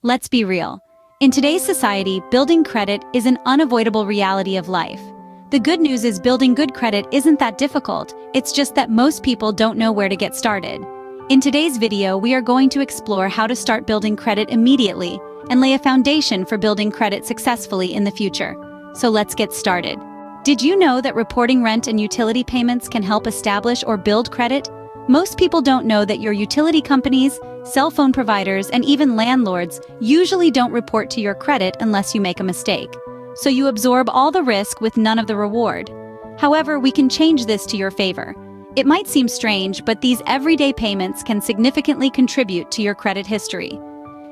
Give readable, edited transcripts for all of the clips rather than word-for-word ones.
Let's be real. In today's society, building credit is an unavoidable reality of life. The good news is building good credit isn't that difficult, it's just that most people don't know where to get started. In today's video, we are going to explore how to start building credit immediately and lay a foundation for building credit successfully in the future. So let's get started. Did you know that reporting rent and utility payments can help establish or build credit? Most people don't know that your utility companies, cell phone providers, and even landlords usually don't report to your credit unless you make a mistake. So you absorb all the risk with none of the reward. However, we can change this to your favor. It might seem strange, but these everyday payments can significantly contribute to your credit history.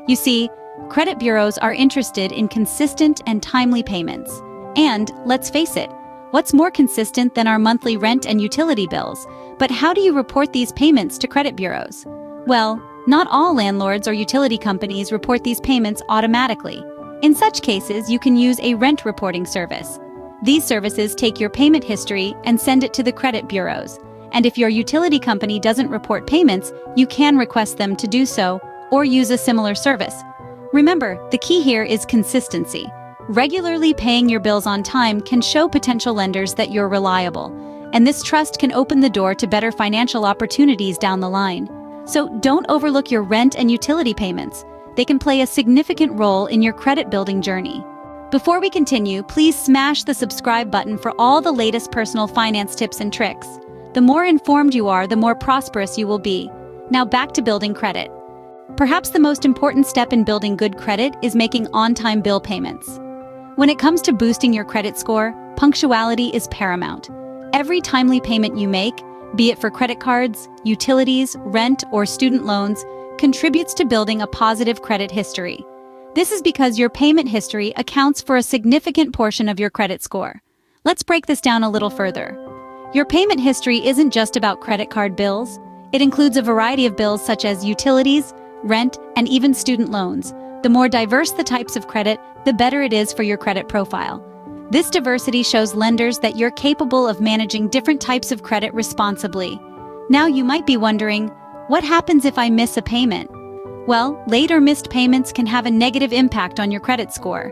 You see, credit bureaus are interested in consistent and timely payments. And, let's face it, what's more consistent than our monthly rent and utility bills? But how do you report these payments to credit bureaus? Well, not all landlords or utility companies report these payments automatically. In such cases, you can use a rent reporting service. These services take your payment history and send it to the credit bureaus. And if your utility company doesn't report payments, you can request them to do so or use a similar service. Remember, the key here is consistency. Regularly paying your bills on time can show potential lenders that you're reliable, and this trust can open the door to better financial opportunities down the line. So don't overlook your rent and utility payments. They can play a significant role in your credit building journey. Before we continue, please smash the subscribe button for all the latest personal finance tips and tricks. The more informed you are, the more prosperous you will be. Now back to building credit. Perhaps the most important step in building good credit is making on-time bill payments. When it comes to boosting your credit score, punctuality is paramount. Every timely payment you make, be it for credit cards, utilities, rent, or student loans, contributes to building a positive credit history. This is because your payment history accounts for a significant portion of your credit score. Let's break this down a little further. Your payment history isn't just about credit card bills. It includes a variety of bills such as utilities, rent, and even student loans. The more diverse the types of credit, the better it is for your credit profile. This diversity shows lenders that you're capable of managing different types of credit responsibly. Now you might be wondering, what happens if I miss a payment? Well, late or missed payments can have a negative impact on your credit score.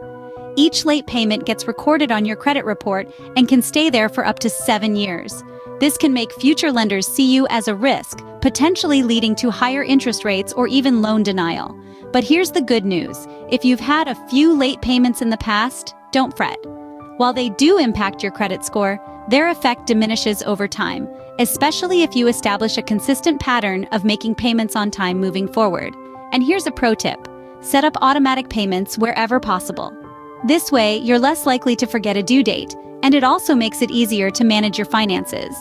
Each late payment gets recorded on your credit report and can stay there for up to 7 years. This can make future lenders see you as a risk, potentially leading to higher interest rates or even loan denial. But here's the good news. If you've had a few late payments in the past, don't fret. While they do impact your credit score, their effect diminishes over time, especially if you establish a consistent pattern of making payments on time moving forward. And here's a pro tip. Set up automatic payments wherever possible. This way, you're less likely to forget a due date, and it also makes it easier to manage your finances.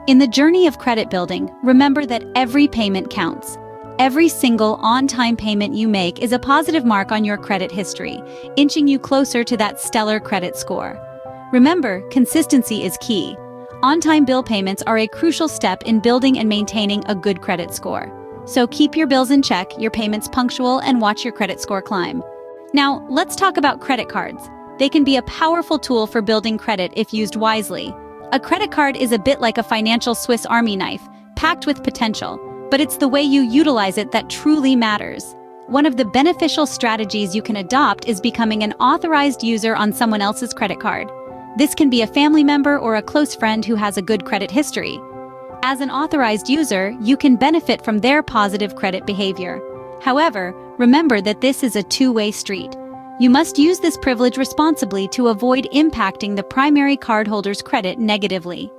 In the journey of credit building, remember that every payment counts. Every single on-time payment you make is a positive mark on your credit history, inching you closer to that stellar credit score. Remember, consistency is key. On-time bill payments are a crucial step in building and maintaining a good credit score. So keep your bills in check, your payments punctual, and watch your credit score climb. Now, let's talk about credit cards. They can be a powerful tool for building credit if used wisely. A credit card is a bit like a financial Swiss Army knife, packed with potential. But it's the way you utilize it that truly matters. One of the beneficial strategies you can adopt is becoming an authorized user on someone else's credit card. This can be a family member or a close friend who has a good credit history. As an authorized user, you can benefit from their positive credit behavior. However, remember that this is a two-way street. You must use this privilege responsibly to avoid impacting the primary cardholder's credit negatively.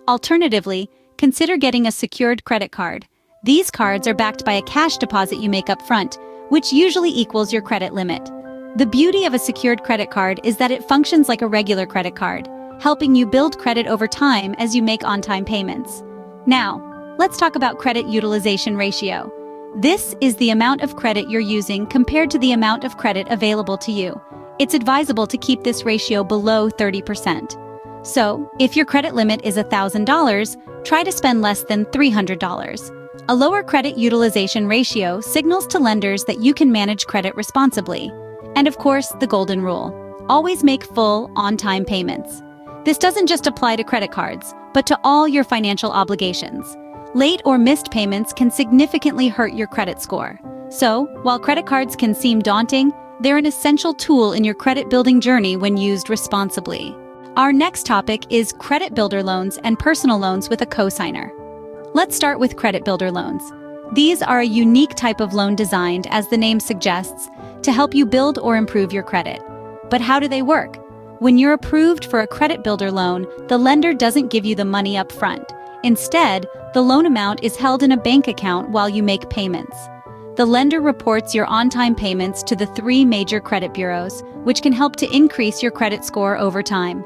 Alternatively, consider getting a secured credit card. These cards are backed by a cash deposit you make up front, which usually equals your credit limit. The beauty of a secured credit card is that it functions like a regular credit card, helping you build credit over time as you make on-time payments. Now, let's talk about credit utilization ratio. This is the amount of credit you're using compared to the amount of credit available to you. It's advisable to keep this ratio below 30%. So, if your credit limit is $1,000, try to spend less than $300. A lower credit utilization ratio signals to lenders that you can manage credit responsibly. And of course, the golden rule. Always make full, on-time payments. This doesn't just apply to credit cards, but to all your financial obligations. Late or missed payments can significantly hurt your credit score. So, while credit cards can seem daunting, they're an essential tool in your credit building journey when used responsibly. Our next topic is credit builder loans and personal loans with a cosigner. Let's start with credit builder loans. These are a unique type of loan designed, as the name suggests, to help you build or improve your credit. But how do they work? When you're approved for a credit builder loan, the lender doesn't give you the money up front. Instead, the loan amount is held in a bank account while you make payments. The lender reports your on-time payments to the 3 major credit bureaus, which can help to increase your credit score over time.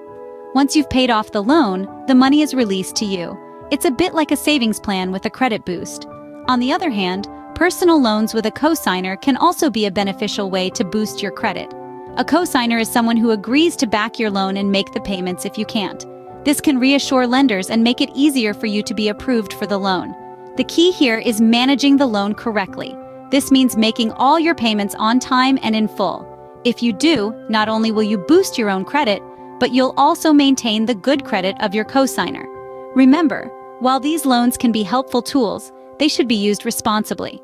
Once you've paid off the loan, the money is released to you. It's a bit like a savings plan with a credit boost. On the other hand, personal loans with a cosigner can also be a beneficial way to boost your credit. A cosigner is someone who agrees to back your loan and make the payments if you can't. This can reassure lenders and make it easier for you to be approved for the loan. The key here is managing the loan correctly. This means making all your payments on time and in full. If you do, not only will you boost your own credit, but you'll also maintain the good credit of your cosigner. Remember, while these loans can be helpful tools, they should be used responsibly.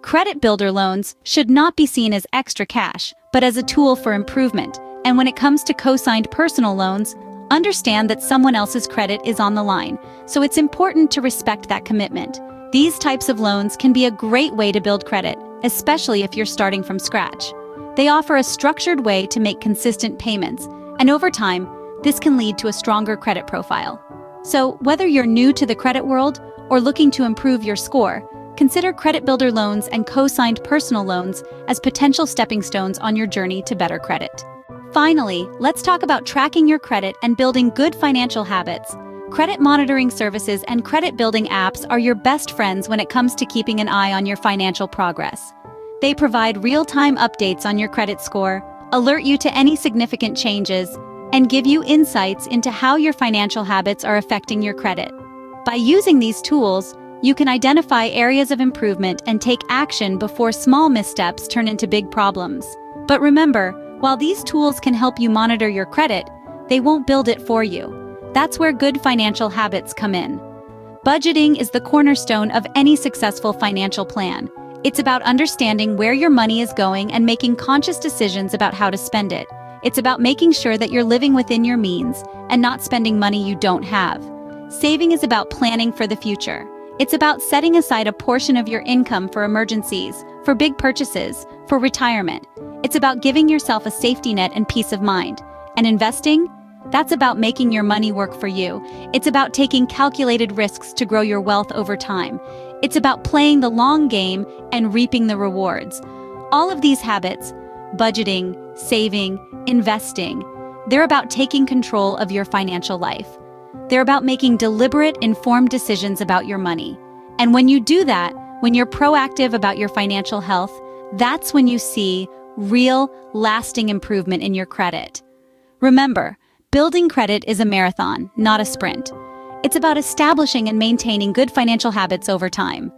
Credit builder loans should not be seen as extra cash, but as a tool for improvement. And when it comes to co-signed personal loans, understand that someone else's credit is on the line, so it's important to respect that commitment. These types of loans can be a great way to build credit, especially if you're starting from scratch. They offer a structured way to make consistent payments, and over time, this can lead to a stronger credit profile. So, whether you're new to the credit world or looking to improve your score, consider credit builder loans and co-signed personal loans as potential stepping stones on your journey to better credit. Finally, let's talk about tracking your credit and building good financial habits. Credit monitoring services and credit building apps are your best friends when it comes to keeping an eye on your financial progress. They provide real-time updates on your credit score, alert you to any significant changes, and give you insights into how your financial habits are affecting your credit. By using these tools, you can identify areas of improvement and take action before small missteps turn into big problems. But remember, while these tools can help you monitor your credit, they won't build it for you. That's where good financial habits come in. Budgeting is the cornerstone of any successful financial plan. It's about understanding where your money is going and making conscious decisions about how to spend it. It's about making sure that you're living within your means and not spending money you don't have. Saving is about planning for the future. It's about setting aside a portion of your income for emergencies, for big purchases, for retirement. It's about giving yourself a safety net and peace of mind. And investing? That's about making your money work for you. It's about taking calculated risks to grow your wealth over time. It's about playing the long game and reaping the rewards. All of these habits, budgeting, saving, investing, they're about taking control of your financial life. They're about making deliberate, informed decisions about your money. And when you do that, when you're proactive about your financial health, that's when you see real, lasting improvement in your credit. Remember, building credit is a marathon, not a sprint. It's about establishing and maintaining good financial habits over time.